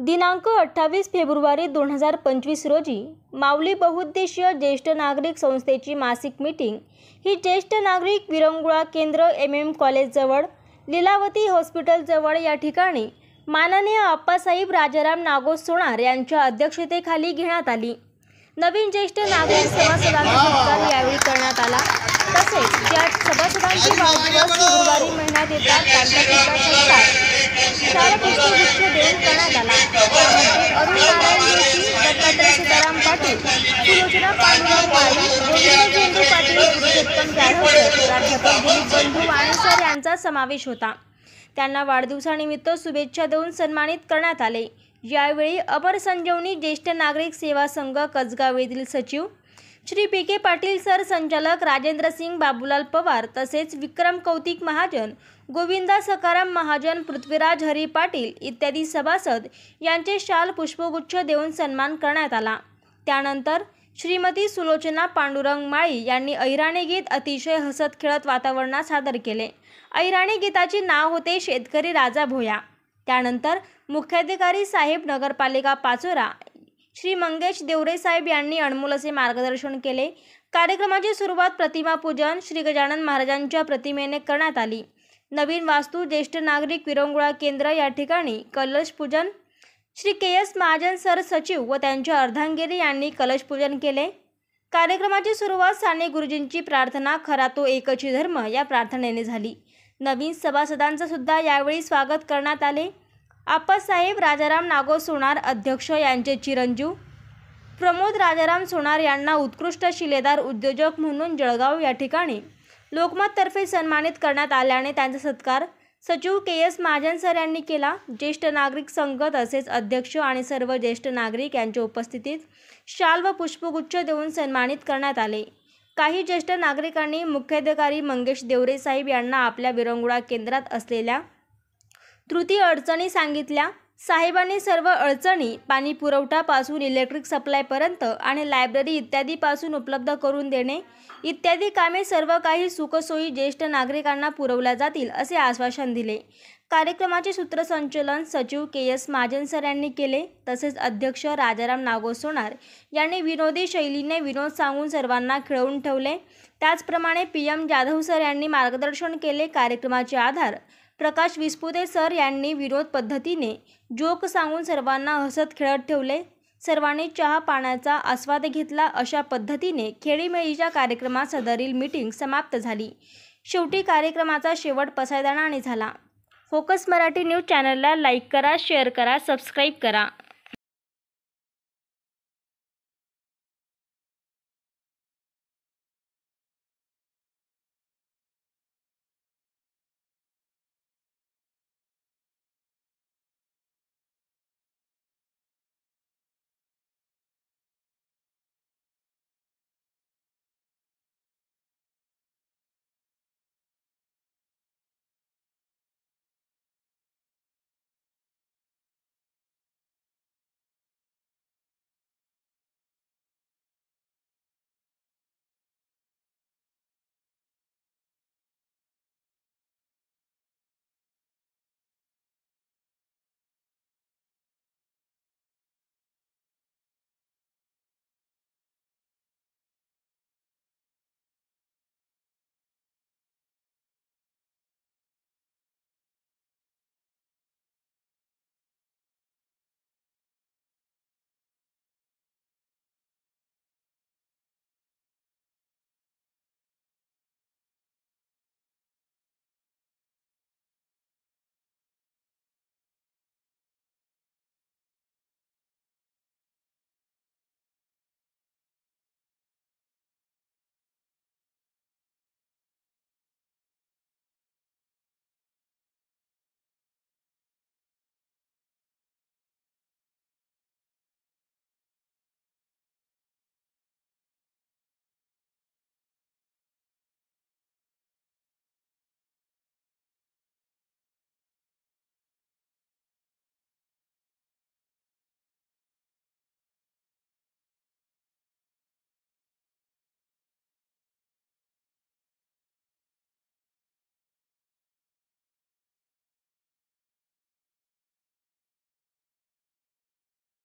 दिनांक 28 फेब्रुवारी 2025 रोजी माऊली बहुउद्देशीय ज्येष्ठ नागरिक संस्थेची मासिक मीटिंग ही ज्येष्ठ नागरिक विरंगुळा केंद्र MM कॉलेजजवळ लीलावती हॉस्पिटलजवळ या ठिकाणी माननीय आप्पासाहेब राजाराम नागोस सोनार यांच्या अध्यक्षतेखाली घेण्यात आली। नवीन ज्येष्ठ नागरिक सभासदांचा सत्कार यावेळी करण्यात आला। तसेच ज्या सभासदांचे वाढदिवस फेब्रुवारी महिन्यात येतात त्यांचा सत्कार शाल पुष्पगुच्छ देऊन करण्यात आला। त्यामध्ये अरुण नारायण जोशी, दत्तात्रय सीताराम पाटील, सुलोचना पांडुरंग माळी, गोविंद झेंडू पाटील, पुरुषोत्तम जाधवकर, प्राध्यापक दिलीप बंधू वाणसर यांचा समावेश होता। त्यांना वाढदिवसानिमित्त शुभेच्छा देऊन सन्मानित करण्यात आले। यावेळी अमर संजीवनी ज्येष्ठ नागरिक सेवा संघ कसगाव येथील सचिव श्री PK पाटील सर, संचालक राजेंद्र सिंग बाबूलाल पवार तसेच विक्रम कौतिक महाजन, गोविंदा सकाराम महाजन, पृथ्वीराज हरी पाटील इत्यादी सभासद यांचे शाल पुष्पगुच्छ देऊन सन्मान करण्यात आला। त्यानंतर श्रीमती सुलोचना पांडुरंग माळी यांनी अहिराणी गीत अतिशय हसत खेळत वातावरणात सादर केले। अहिराणी गीताचे नाव होते शेतकरी राजा भोया। त्यानंतर मुख्याधिकारी साहेब नगरपालिका पाचोरा श्री मंगेश देवरे साहेब यांनी अनमोल असे मार्गदर्शन केले। कार्यक्रमाची सुरुवात प्रतिमा पूजन श्री गजानन महाराजांच्या प्रतिमेने करण्यात आली। नवीन वास्तू ज्येष्ठ नागरिक विरंगुळा केंद्र या ठिकाणी कलश पूजन श्री KS महाजन सर, सचिव व त्यांच्या अर्धांगिरी यांनी कलश पूजन केले। कार्यक्रमाची सुरुवात साने गुरुजींची प्रार्थना खरा तो एकची धर्म या प्रार्थनेने झाली। नवीन सभासदांचा सुद्धा यावेळी स्वागत करण्यात आले। आप्पासाहेब राजाराम नागोस सोनार अध्यक्ष यांचे चिरंजीव प्रमोद राजाराम सोनार यांना उत्कृष्ट शिलेदार उद्योजक म्हणून जळगाव या ठिकाणी लोकमततर्फे सन्मानित करण्यात आल्याने त्यांचा सत्कार सचिव KS महाजन सर यांनी केला। ज्येष्ठ नागरिक संघ तसेच अध्यक्ष आणि सर्व ज्येष्ठ नागरिक यांच्या उपस्थितीत शाल व पुष्पगुच्छ देऊन सन्मानित करण्यात आले। काही ज्येष्ठ नागरिकांनी मुख्याधिकारी मंगेश देवरे साहेब यांना आपल्या विरंगुळा केंद्रात असलेल्या त्रुटी अडचणी सांगितल्या। साहेबांनी सर्व अडचणी पाणी पुरवठ्यापासून इलेक्ट्रिक सप्लायपर्यंत आणि लायब्ररी इत्यादी पासून उपलब्ध करून देणे इत्यादी कामे सर्व काही सुखसोयी ज्येष्ठ नागरिकांना पुरवल्या जातील असे आश्वासन दिले। कार्यक्रमाचे सूत्रसंचालन सचिव KS महाजन सर यांनी केले। तसेच अध्यक्ष राजाराम नागोस सोनार यांनी विनोदी शैलीने विनोद सांगून सर्वांना खिळवून ठेवले। त्याचप्रमाणे PM जाधव सर यांनी मार्गदर्शन केले। कार्यक्रमाचे आधार प्रकाश विस्पुते सर यांनी विनोद पद्धतीने जोक सांगून सर्वांना हसत खेळत ठेवले। सर्वांनी चहा पाण्याचा आस्वाद घेतला। अशा पद्धतीने खेळीमेळीच्या कार्यक्रमात सदरील मीटिंग समाप्त झाली। शेवटी कार्यक्रमाचा शेवट पसायदानाने झाला। फोकस मराठी न्यूज चॅनलला लाईक करा, शेअर करा, सबस्क्राईब करा।